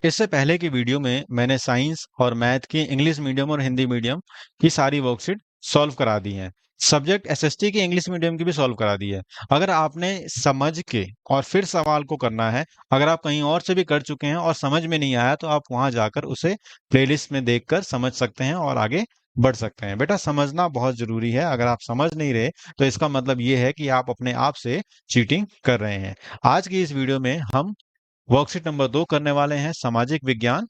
इससे पहले की वीडियो में मैंने साइंस और मैथ की इंग्लिश मीडियम और हिंदी मीडियम की सारी वर्कशीट सॉल्व करा दी हैं। सब्जेक्ट एसएसटी की इंग्लिश मीडियम की भी सॉल्व करा दी है। अगर आपने समझ के और फिर सवाल को करना है, अगर आप कहीं और से भी कर चुके हैं और समझ में नहीं आया, तो आप वहां जाकर उसे प्लेलिस्ट में देखकर समझ सकते हैं और आगे बढ़ सकते हैं। बेटा, समझना बहुत जरूरी है। अगर आप समझ नहीं रहे तो इसका मतलब ये है कि आप अपने आप से चीटिंग कर रहे हैं। आज की इस वीडियो में हम वर्कशीट नंबर 2 करने वाले हैं, सामाजिक विज्ञान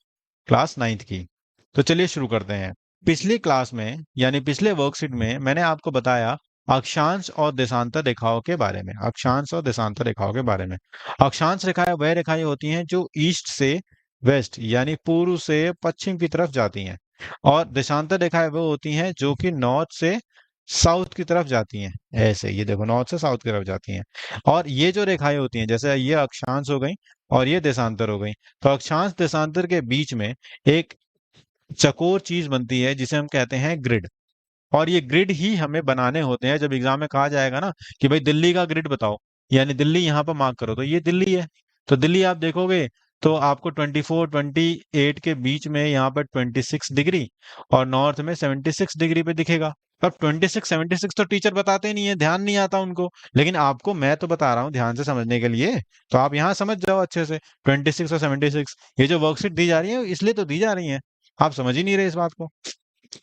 क्लास 9th की। तो चलिए शुरू करते हैं। पिछली क्लास में यानी पिछले वर्कशीट में मैंने आपको बताया अक्षांश और देशांतर रेखाओं के बारे में। अक्षांश और देशांतर रेखाओं के बारे में। अक्षांश रेखाएं वह रेखाएं होती हैं जो ईस्ट से वेस्ट यानी पूर्व से पश्चिम की तरफ जाती हैं, और देशांतर रेखाएं वो होती हैं जो कि नॉर्थ से साउथ की तरफ जाती हैं। ऐसे ये देखो, नॉर्थ से साउथ की तरफ जाती हैं। और ये जो रेखाएं होती हैं, जैसे ये अक्षांश हो गई और ये देशांतर हो गई, तो अक्षांश देशांतर के बीच में एक चकोर चीज बनती है जिसे हम कहते हैं ग्रिड। और ये ग्रिड ही हमें बनाने होते हैं। जब एग्जाम में कहा जाएगा ना कि भाई दिल्ली का ग्रिड बताओ, यानी दिल्ली यहाँ पर मार्क करो, तो ये दिल्ली है। तो दिल्ली आप देखोगे तो आपको 24-28 के बीच में यहाँ पर 26 डिग्री और नॉर्थ में 76 डिग्री पे दिखेगा। अब 26-76 तो टीचर बताते नहीं है, ध्यान नहीं आता उनको, लेकिन आपको मैं तो बता रहा हूँ ध्यान से समझने के लिए। तो आप यहाँ समझ जाओ अच्छे से 26 और 76। ये जो वर्कशीट दी जा रही है इसलिए तो दी जा रही है, आप समझ ही नहीं रहे इस बात को।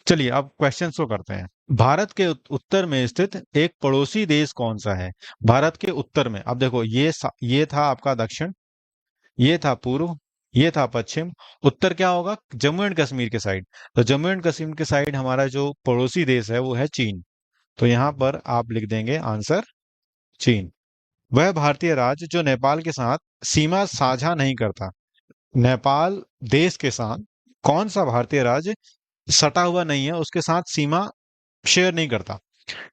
चलिए अब क्वेश्चन को करते हैं। भारत के उत्तर में स्थित एक पड़ोसी देश कौन सा है? भारत के उत्तर में, अब देखो ये था आपका दक्षिण, ये था पूर्व, ये था पश्चिम। उत्तर क्या होगा? जम्मू एंड कश्मीर के साइड। तो जम्मू एंड कश्मीर के साइड हमारा जो पड़ोसी देश है वो है चीन। तो यहाँ पर आप लिख देंगे आंसर चीन। वह भारतीय राज्य जो नेपाल के साथ सीमा साझा नहीं करता। नेपाल देश के साथ कौन सा भारतीय राज्य सटा हुआ नहीं है, उसके साथ सीमा शेयर नहीं करता?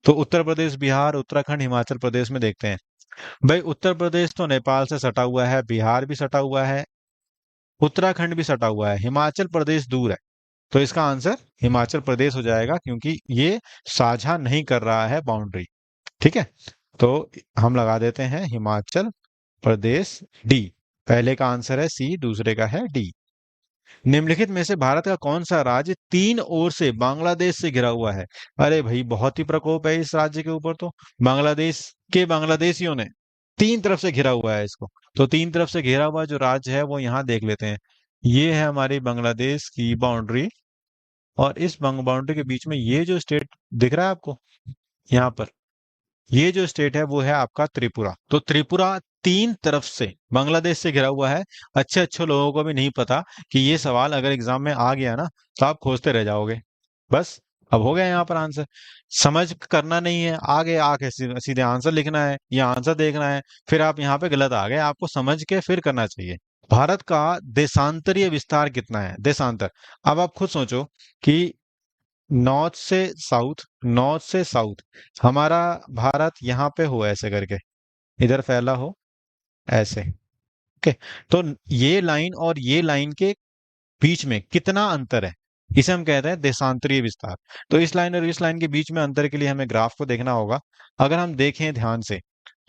तो उत्तर प्रदेश, बिहार, उत्तराखंड, हिमाचल प्रदेश में देखते हैं। भाई उत्तर प्रदेश तो नेपाल से सटा हुआ है, बिहार भी सटा हुआ है, उत्तराखंड भी सटा हुआ है, हिमाचल प्रदेश दूर है। तो इसका आंसर हिमाचल प्रदेश हो जाएगा, क्योंकि ये साझा नहीं कर रहा है बाउंड्री। ठीक है, तो हम लगा देते हैं हिमाचल प्रदेश डी। पहले का आंसर है सी, दूसरे का है डी। निम्नलिखित में से भारत का कौन सा राज्य तीन ओर से बांग्लादेश से घिरा हुआ है? अरे भाई, बहुत ही प्रकोप है इस राज्य के ऊपर तो। बांग्लादेश के बांग्लादेशियों ने तीन तरफ से घिरा हुआ है इसको। तो तीन तरफ से घिरा हुआ जो राज्य है वो यहाँ देख लेते हैं। ये है हमारी बांग्लादेश की बाउंड्री, और इस बाउंड्री के बीच में ये जो स्टेट दिख रहा है आपको यहाँ पर, ये जो स्टेट है वो है आपका त्रिपुरा। तो त्रिपुरा तीन तरफ से बांग्लादेश से घिरा हुआ है। अच्छे अच्छे लोगों को भी नहीं पता कि ये सवाल अगर एग्जाम में आ गया ना तो आप खोजते रह जाओगे। बस, अब हो गया यहाँ पर आंसर। समझ करना नहीं है, आगे आके सीधे आंसर लिखना है या आंसर देखना है। फिर आप यहाँ पे गलत आ गए, आपको समझ के फिर करना चाहिए। भारत का देशांतरीय विस्तार कितना है? देशांतर, अब आप खुद सोचो कि नॉर्थ से साउथ, नॉर्थ से साउथ हमारा भारत यहाँ पे हो ऐसे करके, इधर फैला हो ऐसे। ओके, तो ये लाइन और ये लाइन के बीच में कितना अंतर है, इसे हम कहते हैं देशांतरीय विस्तार। तो इस लाइन और इस लाइन के बीच में अंतर के लिए हमें ग्राफ को देखना होगा। अगर हम देखें ध्यान से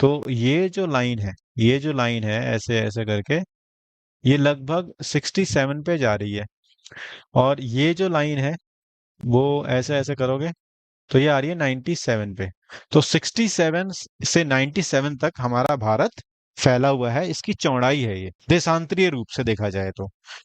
तो ये जो लाइन है, ये जो लाइन है ऐसे ऐसे करके, ये लगभग 67 पे जा रही है। और ये जो लाइन है वो ऐसे ऐसे करोगे तो ये आ रही है 97 पे। तो 67 से 97 तक हमारा भारत फैला हुआ है, इसकी चौड़ाई है ये देशांतरीय रूप से देखा जाए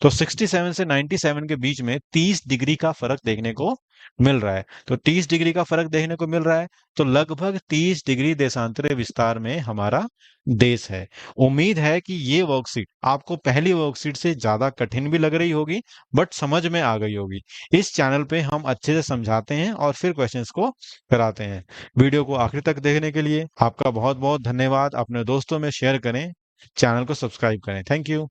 तो 67 से 97 के बीच में 30 डिग्री का फर्क देखने को मिल रहा है। तो 30 डिग्री का फर्क देखने को मिल रहा है, तो लगभग 30 डिग्री देशांतरीय विस्तार में हमारा देश है। उम्मीद है कि ये वर्कशीट आपको पहली वर्कशीट से ज्यादा कठिन भी लग रही होगी, बट समझ में आ गई होगी। इस चैनल पे हम अच्छे से समझाते हैं और फिर क्वेश्चंस को कराते हैं। वीडियो को आखिर तक देखने के लिए आपका बहुत बहुत धन्यवाद। अपने दोस्तों में शेयर करें, चैनल को सब्सक्राइब करें। Thank you.